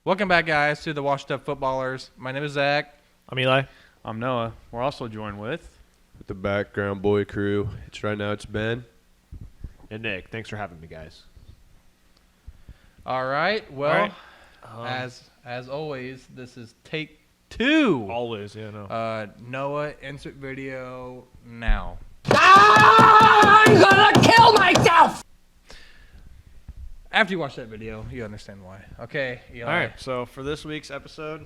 Welcome back, guys, to the Washed Up Footballers. My name is Zach. I'm Eli. I'm Noah. We're also joined with The background boy crew. It's Ben. And Nick. Thanks for having me, guys. All right. Well, as always, this is take 2. Always, yeah, no. Noah, insert video now. I'm gonna kill myself! After you watch that video, you understand why. Okay. Eli. All right, so for this week's episode,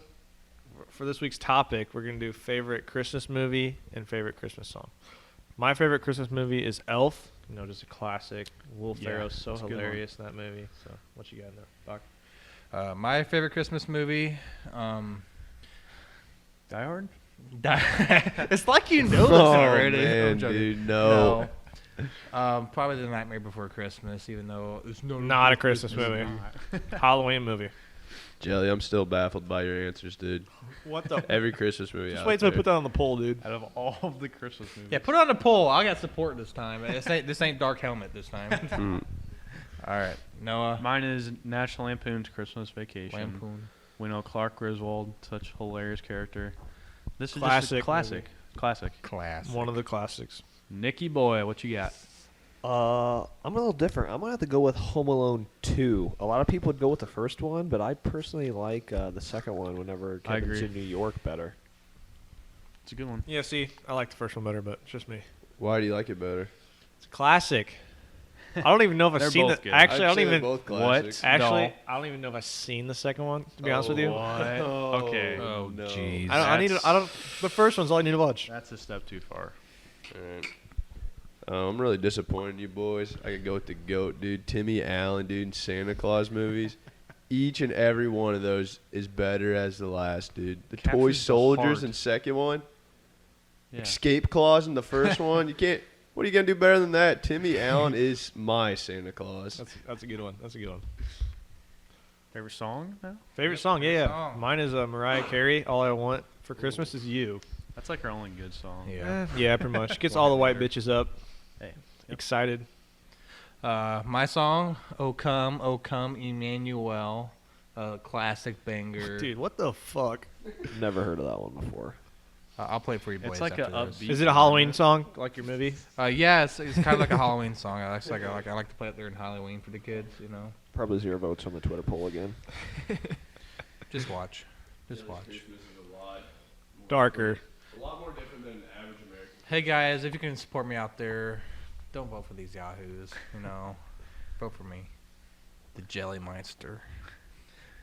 for this week's topic, we're going to do favorite Christmas movie and favorite Christmas song. My favorite Christmas movie is Elf. You know, just a classic. Will Yeah, Ferrell's so that's a good in that movie. So, what you got in there, Doc? My favorite Christmas movie. Die Hard. It's like you know this already. Man, I'm joking. dude, no. Probably The Nightmare Before Christmas, even though it's Not a Christmas movie. Halloween movie. Jelly, I'm still baffled by your answers, dude. What the? Every Christmas movie Just out wait till I there. put that on the poll, dude. Out of all of the Christmas movies. Yeah, put it on the poll. I got support this time. This ain't Dark Helmet this time. Mm. All right, Noah. Mine is National Lampoon's Christmas Vacation. Lampoon. We know Clark Griswold, such a hilarious character. This is just Classic a classic. movie. Classic. Class. One of the classics. Nicky Boy, what you got? I'm a little different. I'm gonna have to go with Home Alone 2. A lot of people would go with the first one, but I personally like the second one whenever I Kevin's agree. in New York better. It's a good one. Yeah, see, I like the first one better, but it's just me. Why do you like it better? It's a classic. I don't even know if I've They're seen both it. good. Actually, I I'd don't say they're even. both classics. Actually, No. I don't even know if I've seen the second one. To be honest with you, What? Okay. Oh, no. jeez. I need. I don't. The first one's all I need to watch. That's a step too far. Alright. I'm really disappointed in you boys. I could go with the GOAT, dude. Timmy Allen, dude, in Santa Claus movies. Each and every one of those is better as the last, dude. The Captures Toy the Soldiers heart. in second one. Yeah. Escape Claus in the first one. You can't. What are you gonna do better than that? Timmy Allen is my Santa Claus. That's a good one. That's a good one. Favorite song now? Favorite song? Yeah. song. Mine is Mariah Carey. All I want for Christmas is you. That's like her only good song. Yeah. Yeah, pretty much. Gets all the white Whatever. bitches up. Hey. Excited. My song, O Come, Emmanuel. Classic banger. Dude, what the fuck? Never heard of that one before. I'll play it for you boys. It's like after a this. upbeat. Is it a Halloween song like your movie? Yeah, it's kind of like a Halloween song. I like to play it during Halloween for the kids. You know, Probably 0 votes on the Twitter poll again. just watch. Just watch. Darker. A lot more different than average American. Hey guys, if you can support me out there, don't vote for these yahoos. You know, vote for me, the Jelly Meister.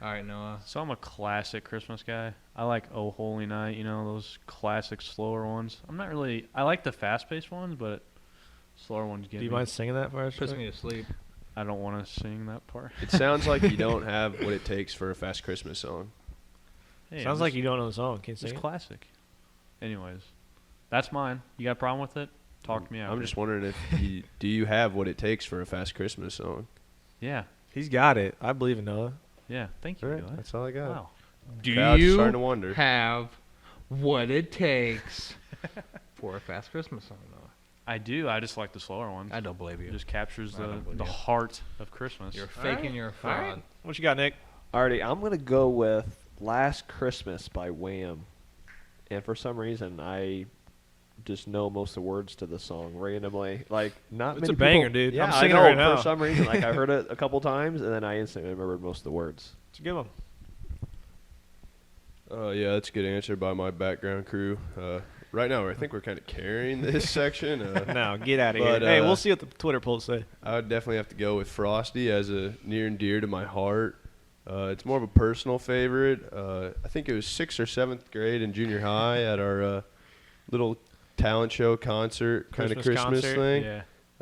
All right, Noah. So I'm a classic Christmas guy. I like Oh Holy Night, you know, those classic slower ones. I'm not really I like the fast-paced ones, but slower ones get Do you me. mind singing that for us? Puts me to sleep. I don't want to sing that part. It sounds like you don't have what it takes for a fast Christmas song. Hey, Sounds I'm like just- you don't know the song. Can't sing It's it? classic. Anyways, that's mine. You got a problem with it? Talk to me out. I'm just wondering if do you have what it takes for a fast Christmas song? Yeah. He's got it. I believe in Noah. Yeah. Thank you. All right, Eli. that's all I got. Wow. Do Crowd's you starting to wonder. have what it takes for a fast Christmas song, Noah? I do. I just like the slower ones. I don't believe you. It just captures I don't believe the you. heart of Christmas. You're faking your fraud. What you got, Nick? Alrighty, I'm gonna go with Last Christmas by Wham. And for some reason, I just know most of the words to the song randomly. Like, not It's many a banger, people, dude. Yeah, I'm I singing it know, right now. for some reason. Like, I heard it a couple times, and then I instantly remembered most of the words. It's a good one. Yeah, that's a good answer by my background crew. Right now, I think we're kind of carrying this section. No, get out of here. But, Hey, we'll see what the Twitter polls say. I would definitely have to go with Frosty as a near and dear to my heart. It's more of a personal favorite. I think it was 6th or 7th grade in junior high at our little talent show concert kind of Christmas concert? thing.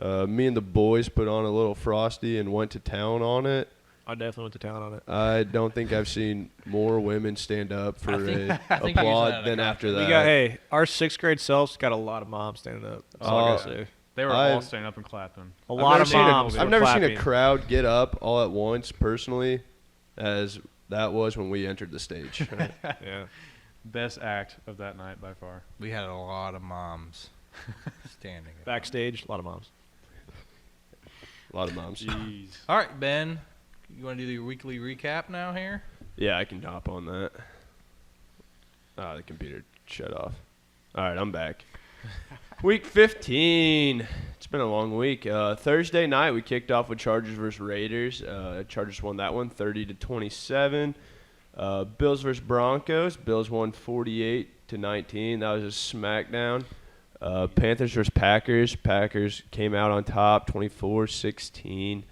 Yeah. Me and the boys put on a little Frosty and went to town on it. I definitely went to town on it. I don't think I've seen more women stand up for I think a you're using that applaud in a than after We that. got, hey, our 6th grade selves got a lot of moms standing up. That's all I gotta say. They were all I've- standing up and clapping. A I've lot never of seen a- moms. I've were never seen a clapping. crowd get up all at once personally, as that was when we entered the stage. Yeah. Best act of that night by far. We had a lot of moms standing. Backstage, a lot of moms. A lot of moms. Jeez. All right, Ben. You want to do the weekly recap now here? Yeah, I can hop on that. The computer shut off. All right, I'm back. Week 15. It's been a long week. Thursday night, we kicked off with Chargers versus Raiders. Chargers won that one 30-27. Bills versus Broncos. Bills won 48-19. That was a smackdown. Panthers versus Packers. Packers came out on top 24-16.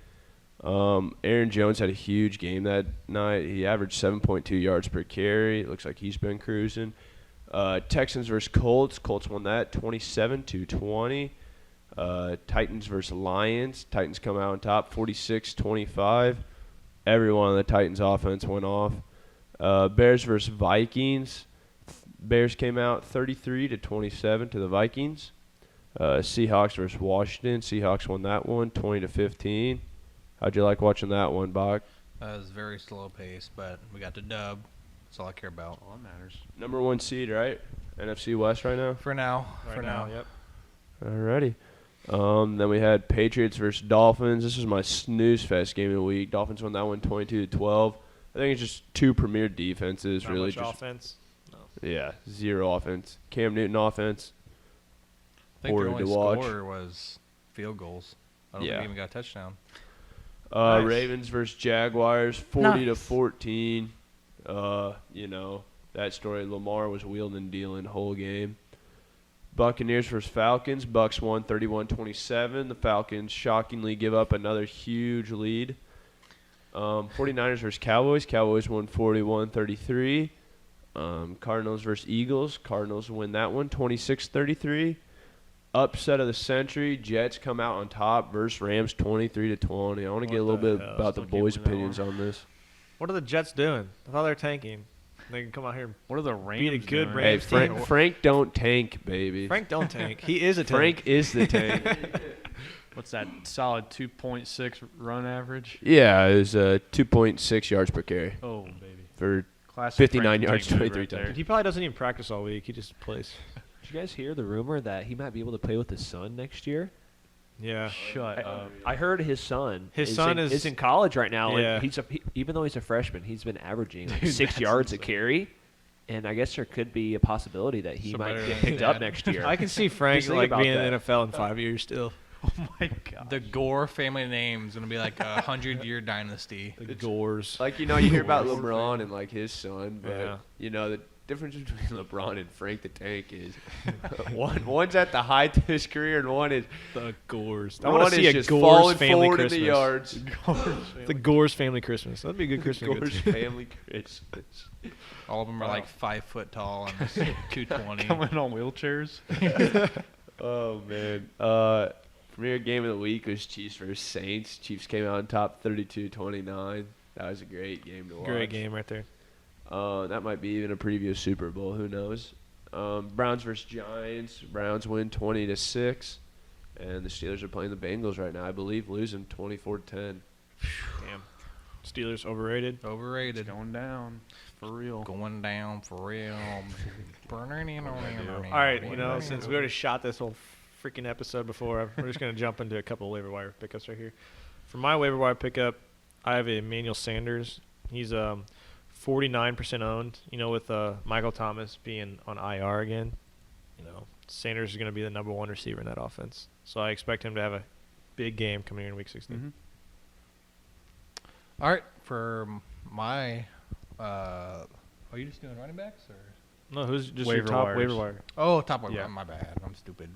Aaron Jones had a huge game that night. He averaged 7.2 yards per carry. It looks like he's been cruising. Texans versus Colts. Colts won that 27-20. Titans versus Lions. Titans come out on top 46-25. Everyone on the Titans offense went off. Bears versus Vikings. Bears came out 33-27 to the Vikings. Seahawks versus Washington. Seahawks won that one 20-15. How'd you like watching that one, Bach? It was very slow pace, but we got the dub. That's all I care about. All that matters. Number 1 seed, right? NFC West right now? For now. Right now, yep. Alrighty. Then we had Patriots versus Dolphins. This was my snooze fest game of the week. Dolphins won that one 22-12. I think it's just two premier defenses. Not really much just offense. No. Yeah, zero offense. Cam Newton offense. I think their Boring only to watch. score was field goals. I don't Yeah. think they even got a touchdown. Nice. Ravens versus Jaguars, 40-14. That story. Lamar was wheeling and dealing the whole game. Buccaneers versus Falcons. Bucks won 31-27. The Falcons shockingly give up another huge lead. 49ers versus Cowboys. Cowboys won 41-33. Cardinals versus Eagles. Cardinals win that one 26-33. Upset of the century. Jets come out on top versus Rams 23-20. I want to get a little bit about the Still can't boys' believe that opinions on this. What are the Jets doing? I thought they were tanking. They can come out here and What are the Rams Beat a good doing? Rams Hey, team. Frank don't tank, baby. Frank don't tank. He is a tank. Frank is the tank. What's that? Solid 2.6 run average. Yeah, it was 2.6 yards per carry Oh baby. for Classic 59 Frank yards, tank move 23 right there. touchdowns. He probably doesn't even practice all week. He just plays. Did you guys hear the rumor that he might be able to play with his son next year? Yeah. Shut up. I heard his son. His son is in college right now. Yeah. And even though he's a freshman, he's been averaging like Dude, 6 that's yards a insane. carry. And I guess there could be a possibility that he So might better get than picked up that. next year. I can see Frank Just think like about being in that. the NFL in 5 years still. Oh my god. The Gore family name is going to be like a 100-year dynasty. The Gores. Like, you hear about LeBron and, like, his son, but, Yeah. the difference between LeBron and Frank the Tank is one's at the height of his career and one is The Gores. I one want to see is a just Gores falling family forward Christmas. in the yards. The Gores family Christmas. That'd be a good Christmas. Gore's gift. family Christmas. All of them are like 5 foot tall and 220. Coming on wheelchairs. Oh, man. Premier game of the week was Chiefs versus Saints. Chiefs came out on top 32-29. That was a great game to watch. Great game right there. That might be even a previous Super Bowl. Who knows? Browns versus Giants. Browns win 20-6. And the Steelers are playing the Bengals right now, I believe, losing 24-10. Damn. Steelers overrated. Overrated. Going down. For real. Going down for real. All right, since we already shot this whole freaking episode before, we're just going to jump into a couple of waiver wire pickups right here. For my waiver wire pickup, I have Emmanuel Sanders. He's 49% owned, with Michael Thomas being on IR again. Sanders is going to be the number one receiver in that offense. So I expect him to have a big game coming in week 16. Mm-hmm. All right, for my, are you just doing running backs or? No, who's just Waiver your top wires. waiver wire? Oh, top one. Yeah. My bad. I'm stupid.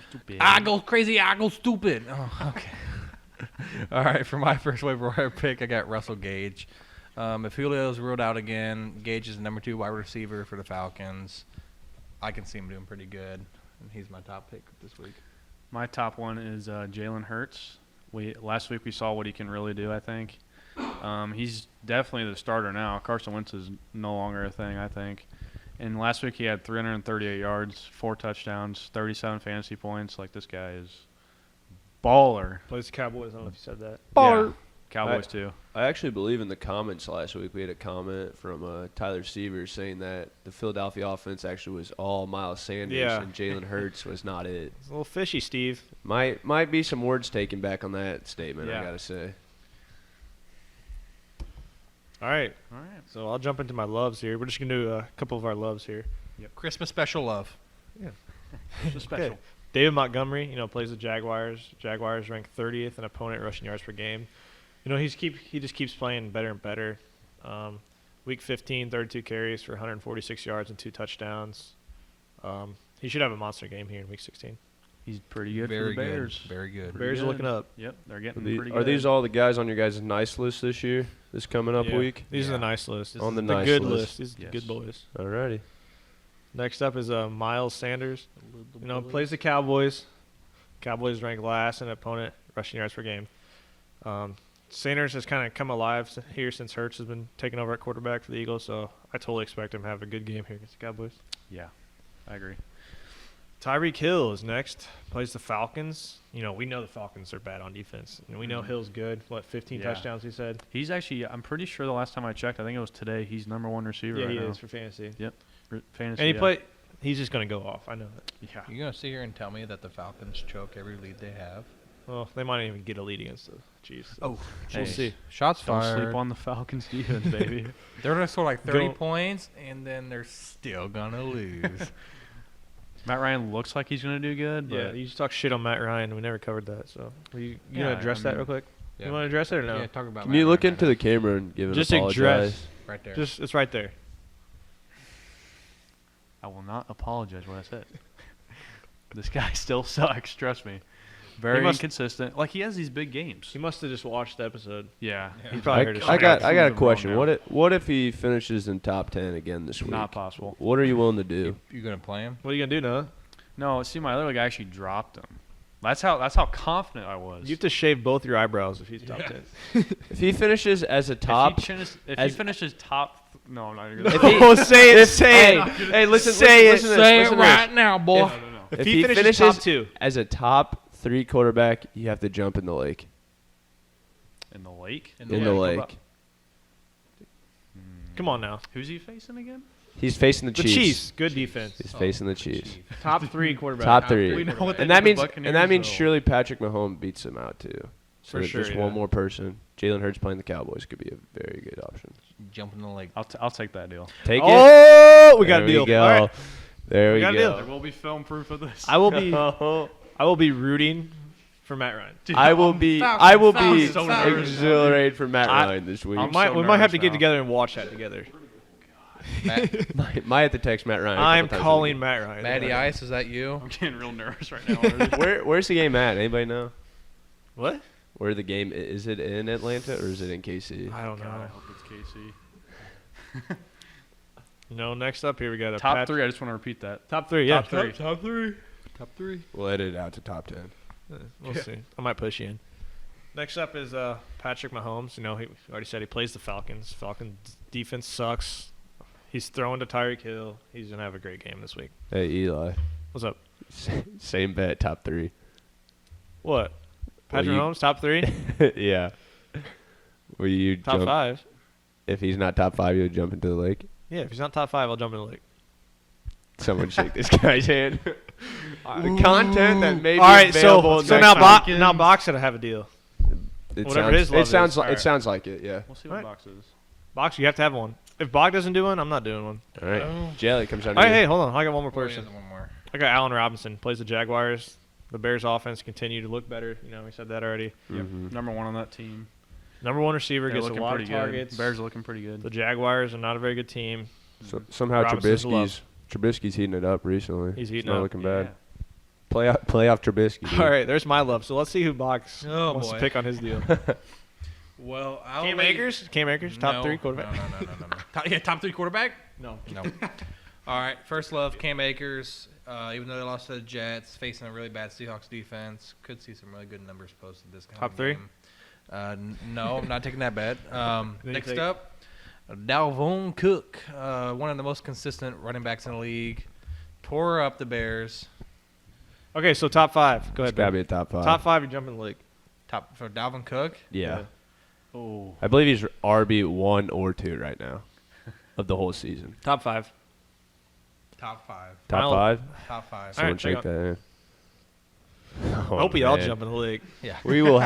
Stupid. I go crazy. I go stupid. Oh, okay. All right, for my first waiver wire pick, I got Russell Gage. If Julio's ruled out again, Gage is the number 2 wide receiver for the Falcons. I can see him doing pretty good, and he's my top pick this week. My top one is Jalen Hurts. Last week we saw what he can really do, I think. He's definitely the starter now. Carson Wentz is no longer a thing, I think. And last week he had 338 yards, 4 touchdowns, 37 fantasy points. Like, this guy is baller. Plays the Cowboys. I don't know if you said that. Yeah. Cowboys too. I actually believe in the comments last week we had a comment from Tyler Seavers saying that the Philadelphia offense actually was all Miles Sanders Yeah. and Jalen Hurts was not it. It's a little fishy, Steve. Might be some words taken back on that statement, Yeah. I got to say. All right. All right. So I'll jump into my loves here. We're just gonna do a couple of our loves here. Christmas special love. It's a special. Okay. David Montgomery, plays the Jaguars. Jaguars rank 30th in opponent rushing yards per game. He just keeps playing better and better. Week 15, 32 carries for 146 yards and 2 touchdowns. He should have a monster game here in Week 16. He's pretty good Very for the Bears. good. Very good. Bears are looking up. Yep, they're getting The- pretty are good. these all the guys on your guys' nice list this year? This coming up Yeah. week? These are Yeah. the nice list. This On is the nice good list. These are the Yes. good boys. Alrighty. Next up is Miles Sanders. Plays the Cowboys. Cowboys rank last in opponent rushing yards per game. Sanders has kind of come alive here since Hurts has been taking over at quarterback for the Eagles, so I totally expect him to have a good game here against the Cowboys. Yeah, I agree. Tyreek Hill is next. Plays the Falcons. We know the Falcons are bad on defense. And we know Hill's good. 15 Yeah. touchdowns, he said? He's actually, I'm pretty sure the last time I checked, I think it was today, he's number 1 receiver Yeah, right he now. is for fantasy. Fantasy, And he's just going to go off. I know that. Yeah. You gonna sit here and tell me that the Falcons choke every lead they have? Well, they might even get a lead against the Chiefs. Oh, we'll Hey. see. Shots Don't fired. sleep on the Falcons defense, baby. They're gonna score like 30 Go- points, and then they're still gonna lose. Matt Ryan looks like he's going to do good, but Yeah, you just talk shit on Matt Ryan. We never covered that. So, you Yeah, gonna address I that mean- real quick? Yeah. You want to address it or no? Yeah, talk about. Can Matt you look Ryan into the camera and give an Just apologize? address. right there? Just it's right there. I will not apologize what I said. This guy still sucks, trust me. Very must- inconsistent. Like, he has these big games. He must have just watched the episode. Yeah. He I, probably heard his I shit. got a Prove question. him wrong What if he finishes in top 10 again this week? Not possible. What are you willing to do? You gonna play him? What are you gonna do, Noah? No, see, my other guy actually dropped him. That's how confident I was. You have to shave both your eyebrows if he's top 10. If he finishes as a top, If he as- finishes top, no, I'm not even If gonna. he- Oh, say it, say it. hey, listen, Say listen, it. listen to this, Say it listen to this. right now, boy. If, If he, he finishes, finishes- top 2, As a top 3 quarterback, you have to jump in the lake. In the lake. In the Yeah, lake. come on now. Who's he facing again? He's facing the The Chiefs. Chiefs, good defense. He's facing the Chiefs. Top 3 quarterback. Top 3. We know what they And that did to means Buccaneers, though. surely Patrick Mahomes beats him out too. So For there's sure, just yeah. one more person. Jalen Hurts playing the Cowboys could be a very good option. Jump in the lake. I'll take that deal. Take it. Oh, we got There a deal. We go. All right. There we We got a go. deal. will be film proof of this. I will be rooting for Matt Ryan. I will be Falcons, exhilarated for Matt I- Ryan this week. I'm We so might have to nervous get now. together and watch that together. Might have to text Matt Ryan. a I'm couple times a calling week. Matt Ryan. Matty Ice, is that you? I'm getting real nervous right now. already. Where's the game at? Anybody know? What? Where the game is it in Atlanta or is it in KC? I don't God, I know. hope it's KC. Next up here we got a Top 3. I just want to repeat that. Top 3, yeah. Top three. Top 3. Top 3. We'll edit it out to top 10. We'll see. I might push you in. Next up is Patrick Mahomes. He already said he plays the Falcons. Falcons defense sucks. He's throwing to Tyreek Hill. He's gonna have a great game this week. Hey Eli, What's up? same bet, top 3. What? Patrick you- Mahomes top 3, Yeah. Will you top jump 5. if he's not top 5? You'll jump into the lake. Yeah, if he's not top 5, I'll jump in the lake. Someone shake this guy's hand. The content that may be All right, available so next now time. now Box gonna have a deal. It whatever sounds, his love it sounds is. like Alright. it sounds like it. Yeah. We'll see what Alright. box is. Box, you have to have one. If Bog doesn't do one, I'm not doing one. All right. Oh. Jelly comes down. All to right, you. hey, hold on. I got one more Person. person. One more. I got Allen Robinson. Plays the Jaguars. The Bears offense continue to look better. We said that already. Mhm. Number 1 on that team. Number 1 receiver They're gets a looking lot pretty of good. targets. Bears are looking pretty good. The Jaguars are not a very good team. So, somehow Robinson's Trubisky's heating it up recently. He's heating It's not up. looking bad. Playoff Trubisky. dude. All right, there's my love. So let's see who Box Oh, wants boy. to pick on his deal. Well, I'll Cam let- Akers? Cam Akers, top No, 3 quarterback? No. Top 3 quarterback? No. No. All right, first love, Cam Akers. Even though they lost to the Jets, facing a really bad Seahawks defense, could see some really good numbers posted this kind Top of 3? game. No, I'm not taking that bet. you Next take- up, Dalvin Cook, one of the most consistent running backs in the league, tore up the Bears. Okay, so top 5. Go It's ahead. gotta Ben. be a top 5. Top 5, you jump in the league. Top for Dalvin Cook. Yeah. Oh. I believe he's RB 1 or 2 right now of the whole season. Top 5. Top 5. Top Final- 5. Top 5. All Someone right, check shake that. Oh, I hope y'all man. jump in the lake. Yeah. We will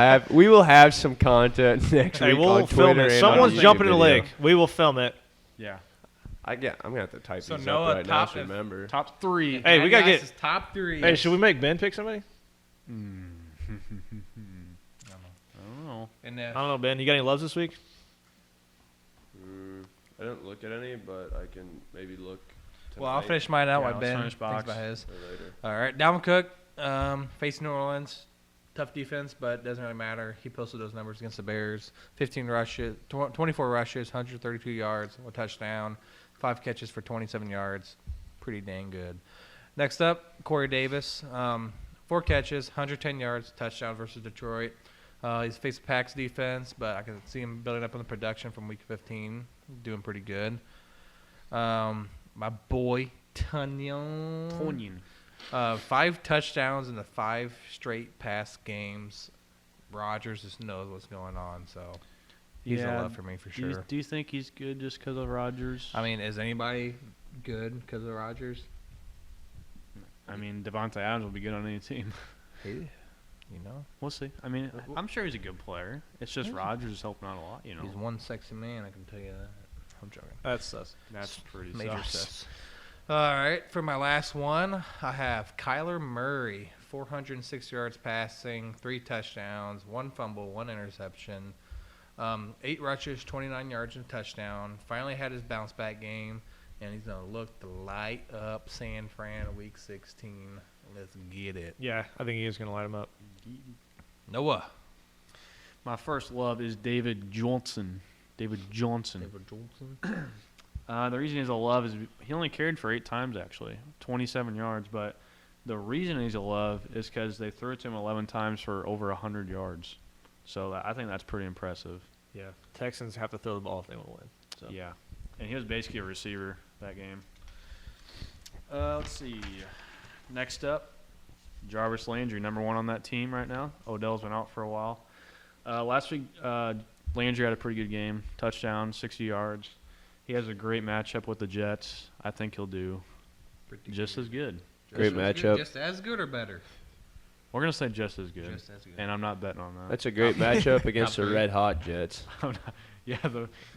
have some content next Hey, week we'll on film Twitter it. and on Someone's YouTube jumping in the video. lake. We will film it. Yeah. I'm gonna have to type So these Noah, up right now. top- So remember. Top 3. Hey, we gotta get. Guys' top 3. Hey, should we make Ben pick somebody? I don't know. And I don't know, Ben. You got any loves this week? I don't look at any, but I can maybe look. well, I'll tonight finish mine out Yeah, while let's Ben finish thinks box. about his. or later. All right, Dalvin Cook, facing New Orleans. Tough defense, but doesn't really matter. He posted those numbers against the Bears. 15 rushes, 24 rushes, 132 yards, a touchdown, 5 catches for 27 yards. Pretty dang good. Next up, Corey Davis. 4 catches, 110 yards, touchdown versus Detroit. He's faced Pack's defense, but I can see him building up on the production from week 15, doing pretty good. My boy, Tunyon. 5 touchdowns in the 5 straight past games. Rodgers just knows what's going on, so he's a love for me for sure. Do you think he's good just because of Rodgers? I mean, is anybody good because of Rodgers? I mean, Devontae Adams will be good on any team. You know, We'll see. I mean, I'm sure he's a good player. It's just Rodgers is helping out a lot, you know. he's one sexy man. I can tell you that. I'm joking. That's sus. That's pretty Major sus. sus. All right, for my last one, I have Kyler Murray, 406 yards passing, 3 touchdowns, 1 fumble, 1 interception, 8 rushes, 29 yards and a touchdown. Finally had his bounce back game, and he's gonna look to light up San Fran week 16. Let's get it. Yeah, I think he is gonna light him up. Noah. My first love is David Johnson. David Johnson. David Johnson. The reason he's a love is he only carried for 8 times, actually, 27 yards. But the reason he's a love is because they threw it to him 11 times for over 100 yards. So I think that's pretty impressive. Yeah, Texans have to throw the ball if they want to win. So. Yeah. And he was basically a receiver that game. Let's see. Next up, Jarvis Landry, number 1 on that team right now. Odell's been out for a while. Last week, Landry had a pretty good game. Touchdown, 60 yards. He has a great matchup with the Jets. I think he'll do just as good. Great matchup. Just as good or better? We're going to say just as good. Just as good. And I'm not betting on that. That's a great matchup against the Top 3. red hot Jets. Yeah,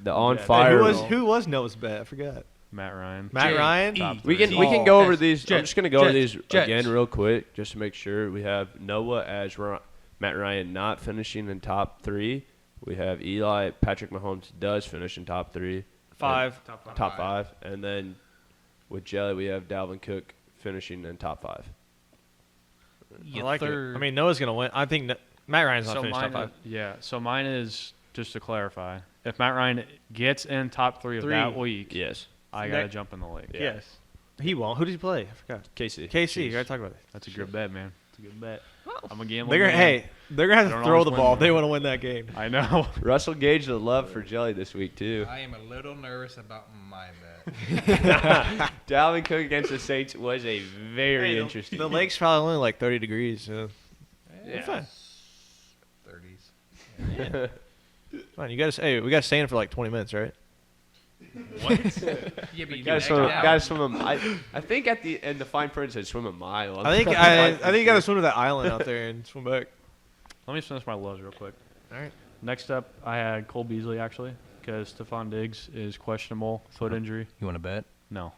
The on Hey, fire. who was Noah's bet? I forgot. Matt Ryan. Matt Ryan. Top We can 3. we can go over Jets, these. I'm Jets, just gonna go over Jets, these Jets. again real quick, just to make sure. We have Noah as Matt Ryan not finishing in top 3. We have Eli. Patrick Mahomes does finish in top 3. 5. Top 5. And then with Jelly, we have Dalvin Cook finishing in top 5. I like it. I mean, Noah's gonna win. I think Matt Ryan's not So finished top mine, 5. yeah. So mine is just to clarify: if Matt Ryan gets in top 3 of that week, Yes. I gotta Next- jump in the lake. Yeah. Yes. He won't. Who did he play? I forgot. KC. KC. You gotta talk about it. That's a good bet, man. It's a good bet. I'm a gambling. They're gonna. man. Hey, they're gonna have Don't to throw always the win, ball if though. they want to win that game. I know. Russell Gage the love for Jelly this week too. I am a little nervous about my bet. Dalvin Cook against the Saints was a very interesting. The lake's probably only like 30 degrees. So Yeah. fine. 30s. Fine. You guys. Hey, we got to stay in for like 20 minutes, right? Yeah, but you Gotta can swim. act out. Gotta swim. I think at the end the fine print said swim a mile. I think you got to swim to that island out there and swim back. Let me finish my lows real quick. All right. Next up, I had Cole Beasley actually, because Stephon Diggs is questionable, foot injury. You want to bet? No.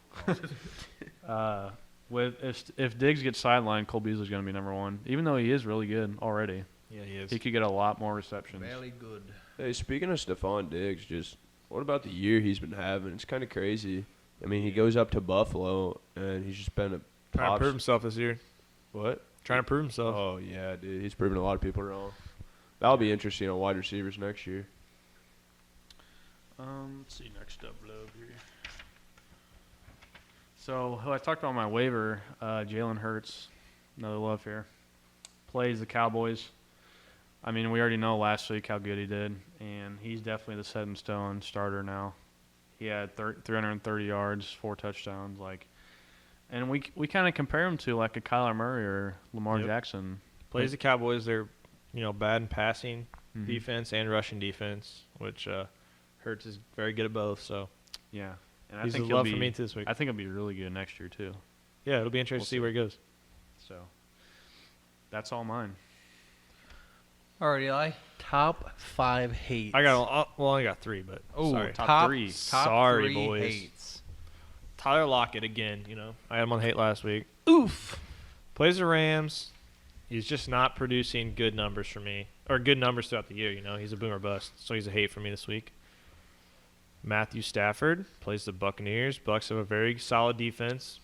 If Diggs gets sidelined, Cole Beasley's going to be number 1, even though he is really good already. Yeah, he is. He could get a lot more receptions. Very good. Hey, speaking of Stephon Diggs, just what about the year he's been having? It's kind of crazy. I mean, he goes up to Buffalo and he's just been a Trying to top. prove himself this year. What? Trying to prove himself. Oh yeah, dude, he's proven a lot of people wrong. That'll be interesting on wide receivers next year. Let's see, next up, love here. So, who I talked about on my waiver, Jalen Hurts, another love here. Plays the Cowboys. I mean, we already know last week how good he did, and he's definitely the set in stone starter now. He had 330 yards, 4 touchdowns, and we kind of compare him to like a Kyler Murray or Lamar Yep. Jackson. Plays the Cowboys. They're bad in passing Mhm. defense and rushing defense, which Hurts is very good at both. So Yeah, and he's I think a he'll love be, for me this week. I think he'll be really good next year too. Yeah, it'll be interesting to see where he goes. So That's all mine. All right, Eli. Top 5 hates. I only got 3, but Oh, sorry. top three. Top Sorry, 3 boys. hates. Tyler Lockett again. I had him on hate last week. Oof. Plays the Rams. He's just not producing good numbers for me, or good numbers throughout the year. He's a boomer bust, so he's a hate for me this week. Matthew Stafford plays the Buccaneers. Bucs have a very solid defense.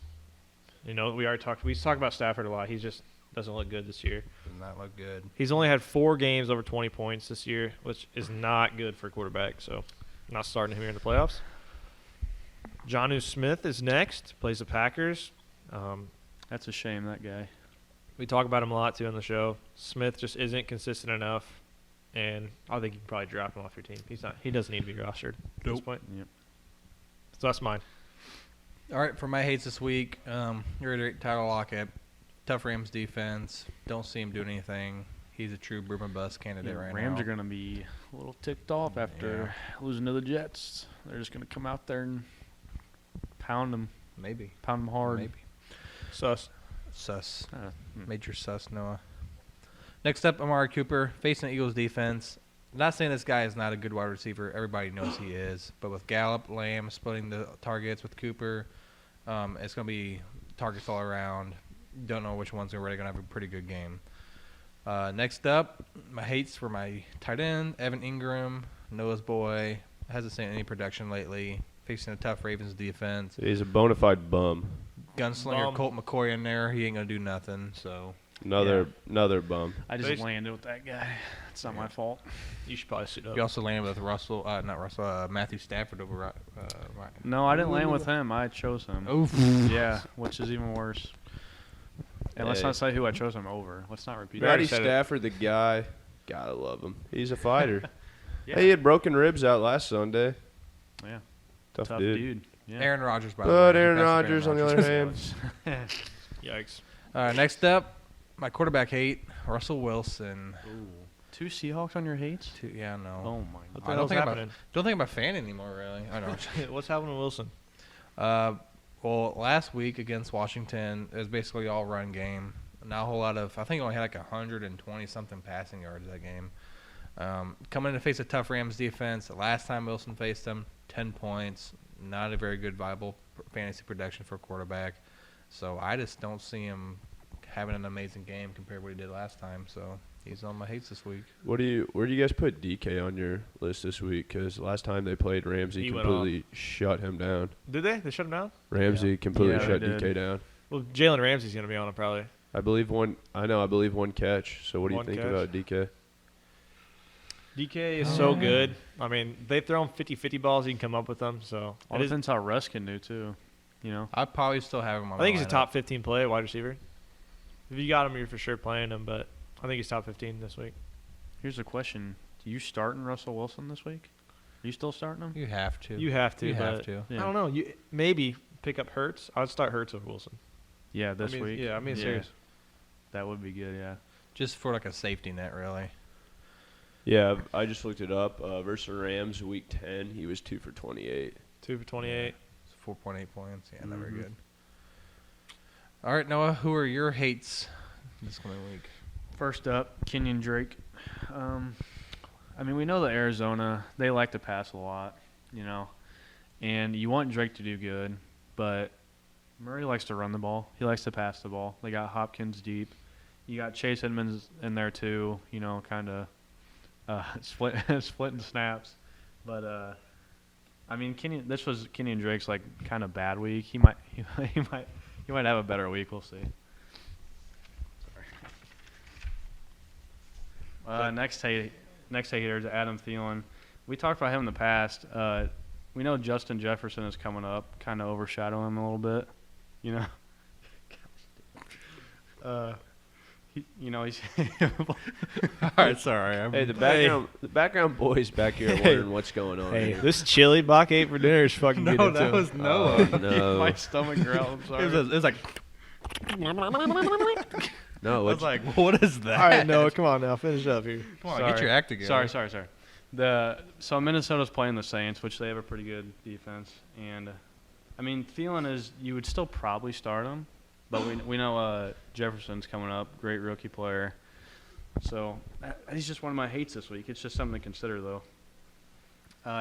We talked about Stafford a lot. He just doesn't look good this year. Does not look good. He's only had 4 games over 20 points this year, which is not good for a quarterback. So, I'm not starting him here in the playoffs. Jonnu Smith is next. Plays the Packers. That's a shame, that guy. We talk about him a lot too on the show. Smith just isn't consistent enough, and I think you can probably drop him off your team. He doesn't need to be rostered at this point. Yep. So that's mine. All right, for my hates this week, reiterate Tyler Lockett. Tough Rams defense. Don't see him doing anything. He's a true boom and bust candidate right Rams now. are going to be a little ticked off after losing to the Jets. They're just going to come out there and pound them Maybe. hard. Maybe. Sus. Major sus, Noah. Next up, Amari Cooper facing the Eagles defense. Not saying this guy is not a good wide receiver. Everybody knows he is. But with Gallup, Lamb splitting the targets with Cooper, it's going to be targets all around. Don't know which one's really going to have a pretty good game. Next up, my hates for my tight end, Evan Ingram, Noah's boy. Hasn't seen any production lately. Facing a tough Ravens defense. He's a bona fide bum. Gunslinger Bum. Colt McCoy in there. He ain't going to do nothing. So Another bum. I just Based- landed with that guy. It's not my fault. You should probably suit up. you also landed with Matthew Stafford over Ryan. No, I didn't land with him. I chose him. Oof. Yeah, which is even worse. And let's Hey. not say who I chose him over. Let's not repeat already Matty said it. Stafford, the guy, gotta love him. He's a fighter. Yeah. Hey, he had broken ribs out last Sunday. Yeah. Tough, Tough dude. dude. Yeah. Aaron Rodgers, by the But way. Aaron That's Rodgers, on the other hand, Yikes. Next up, my quarterback hate, Russell Wilson. Ooh. 2 Seahawks on your hates? No. Oh my What god. the I don't hell's think I'm a, happening? don't think I'm a fan anymore, really. I know. What's happening with Wilson? Well, last week against Washington, it was basically all run game. Not a whole lot of. I think he only had like 120 something passing yards that game. Coming in to face a tough Rams defense. The last time Wilson faced them, 10 points. Not a very good, viable fantasy production for a quarterback. So I just don't see him having an amazing game compared to what he did last time. So he's on my hates this week. where do you guys put DK on your list this week? Because last time they played, Ramsey He went completely shut him down. Did they? They shut him down? Ramsey completely Yeah, shut they did. DK down. Well, Jalen Ramsey's going to be on him probably. I believe one catch. So what do you One think catch. about DK? DK is so good. I mean, they throw him 50-50 balls. He can come up with them. So All it is- depends how Russ can do too. You know. I'd probably still have him on I think my he's a lineup. top 15 play, wide receiver. If you got him, you're for sure playing him. But I think he's top 15 this week. Here's a question: Do you starting Russell Wilson this week? Are you still starting him? You have to. You have to. You but have to. Yeah. I don't know. You maybe pick up Hurts. I would start Hurts over Wilson. Yeah, this week. Yeah, I mean serious. That would be good. Yeah. Just for like a safety net, really. Yeah, I just looked it up. Versus the Rams, week 10, he was 2 for 28. 2 for 28. It's 4.8 points. Yeah, not very Mhm. good. All right, Noah, who are your hates this coming week? First up, Kenyon Drake. I mean, we know that Arizona, they like to pass a lot, you know, and you want Drake to do good, but Murray likes to run the ball. He likes to pass the ball. They got Hopkins deep. You got Chase Edmonds in there too, you know, kind of splitting snaps. But I mean, this was Kenyon Drake's like kind of bad week. He might have a better week. We'll see. Next hater is Adam Thielen. We talked about him in the past. We know Justin Jefferson is coming up, kind of overshadow him a little bit. You know. He's. All right, sorry. Hey, the background boys back here are wondering what's going on. Hey, here. this chili Bach ate for dinner is fucking good. No, that was Noah. No, My stomach growled. I'm sorry. It was like, no. I was What's, like, what is that? All right, Noah, come on now, finish up here. Come on, get your act together. Sorry. So Minnesota's playing the Saints, which they have a pretty good defense, and I mean Thielen you would still probably start him, But we know Jefferson's coming up, great rookie player. So he's just one of my hates this week. It's just something to consider, though.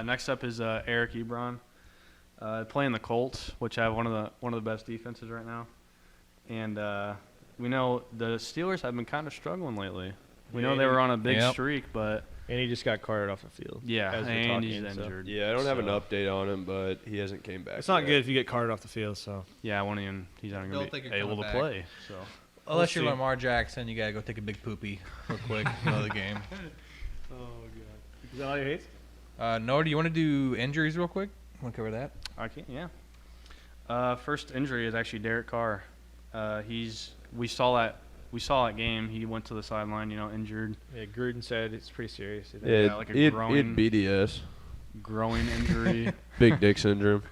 Next up is Eric Ebron, playing the Colts, which have one of the best defenses right now. And we know the Steelers have been kind of struggling lately. We know they were on a big streak, but And he just got carted off the field. yeah, as we're and talking, he's so. injured. Yeah, I don't have an So, update on him, but he hasn't came back. It's not yet. good if you get carted off the field. So Yeah, he's not Don't going to think be you're able to coming back. play. So Unless We'll you're see. Lamar Jackson, you gotta go take a big poopy real quick. Another game. Oh god. Is that all your hates? Noah, do you want to do injuries real quick? Want to cover that? I can't. Yeah. First injury is actually Derek Carr. We saw that game. He went to the sideline, injured, Yeah, Gruden said it's pretty serious. I think. Yeah, like a he had growing- BDS, growing injury. big dick syndrome.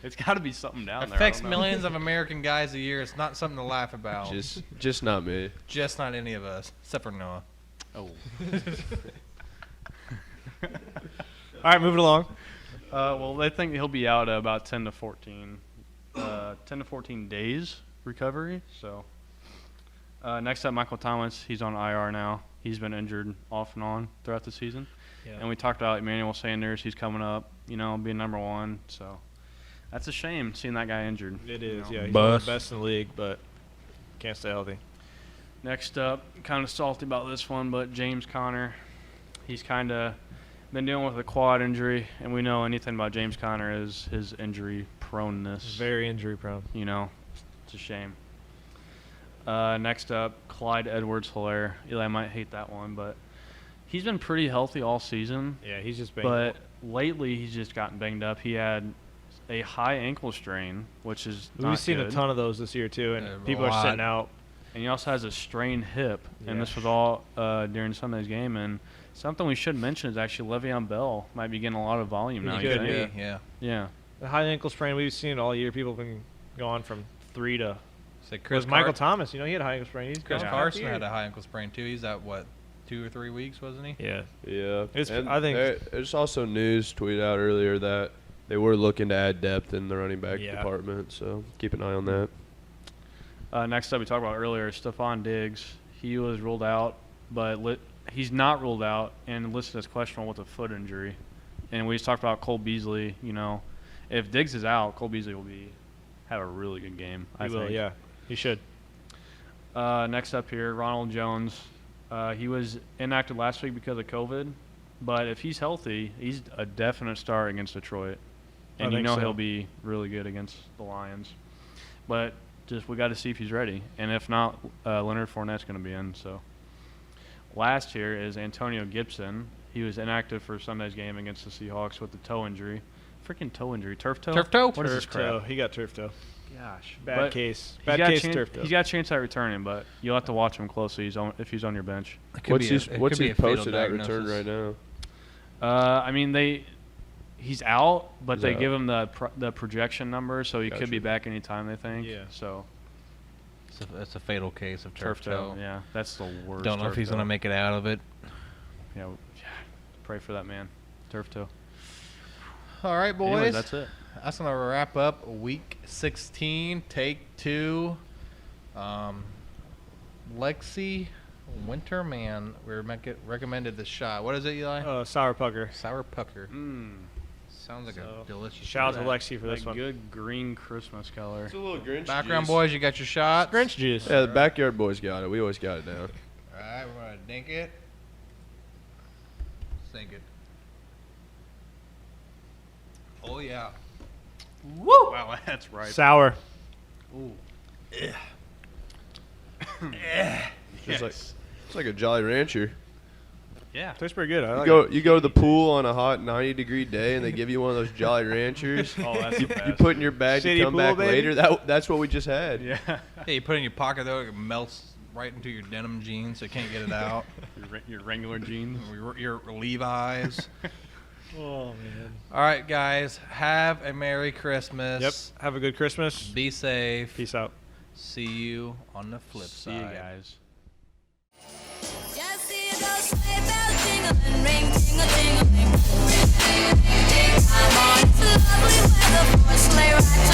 It's got to be something down there. I Affects don't know. millions of American guys a year. It's not something to laugh about. Just not me. Just not any of us, except for Noah. Oh. All right, moving along. Well, they think he'll be out about 10 to 14 days recovery. So next up, Michael Thomas. He's on IR now. He's been injured off and on throughout the season. Yeah. And we talked about Emmanuel Sanders. He's coming up, being number one. So that's a shame seeing that guy injured. It you is. know. Yeah, he's one of Bust. the best in the league, but can't stay healthy. Next up, kind of salty about this one, but James Conner. He's kind of been dealing with a quad injury, and we know anything about James Conner is his injury proneness. Very injury prone. It's a shame. Next up, Clyde Edwards-Helaire. Eli might hate that one, but he's been pretty healthy all season. Yeah, he's just been. But lately, he's just gotten banged up. He had a high ankle strain, which is not we've seen good. a ton of those this year too, and A people are lot. sitting out. And he also has a strained hip, and Yeah. this was all during Sunday's game. And something we should mention is actually Le'Veon Bell might be getting a lot of volume now. He you could, think? Yeah. Yeah. The high ankle sprain we've seen it all year. People have been gone from 3 to. Say Chris Michael Thomas, he had a high ankle sprain. He's Chris gone Carson half the had year. a high ankle sprain too. He's out 2 or 3 weeks, wasn't he? Yeah. Yeah, and I think- there's also news tweeted out earlier that they were looking to add depth in the running back Yeah. department. So keep an eye on that. Next up, we talked about earlier, Stephon Diggs. He was ruled out, but he's not ruled out and listed as questionable with a foot injury. And we just talked about Cole Beasley. If Diggs is out, Cole Beasley will have a really good game. I He will, think. yeah. He should. Next up here, Ronald Jones. He was inactive last week because of COVID, but if he's healthy, he's a definite start against Detroit. And I think so. he'll be really good against the Lions. But we got to see if he's ready. And if not, Leonard Fournette's going to be in. So last here is Antonio Gibson. He was inactive for Sunday's game against the Seahawks with the toe injury. Freaking toe injury. Turf toe? Turf toe? What is this Turf crap? toe. He got turf toe. Gosh. Bad But case. he's Bad got a case chance- turf toe. He's got a chance at returning, but you'll have to watch him closely if he's on your bench. It could What's be his it what's could be his a fatal posted at return diagnosis. right now? I mean, he's out, but He's they out. give him the projection number, so he could Gotcha. be back anytime. They think. Yeah. So It's a fatal case of turf toe. Yeah, that's the worst. Don't know if turf he's toe. gonna make it out of it. Yeah, pray for that man. Turf toe. All right, boys. Anyways, that's it. That's gonna wrap up week 16, take 2. Lexi Winterman, recommended this shot. What is it, Eli? Sour pucker. Sour pucker. Mmm. Sounds like So, a delicious. shout out to shot. Lexi for this That one. good green Christmas color. It's a little Grinch Background juice. boys, you got your shots. Grinch juice. Yeah, the backyard boys got it. We always got it down. All right, we're gonna dink it. Sink it. Oh yeah. Woo! Wow, that's right. Sour. Ooh. It's like a Jolly Rancher. Yeah. Tastes pretty good. I like You go to the pool on a hot 90-degree day and they give you one of those Jolly Ranchers. Oh, that's the You best. put in your bag City to come pool, back baby. later. That's what we just had. Yeah. Hey, you put it in your pocket though, it melts right into your denim jeans, so you can't get it out. Your regular jeans. your Levi's. it. Oh, man. All right, guys. Have a Merry Christmas. Yep. Have a good Christmas. Be safe. Peace out. See you on the flip See side. you guys. Just see those sleigh bells jingling, ring, ting-a-ting-a-ling. Ring, ring, ring, ring, ring. I'm on. It's lovely weather for a sleigh ride.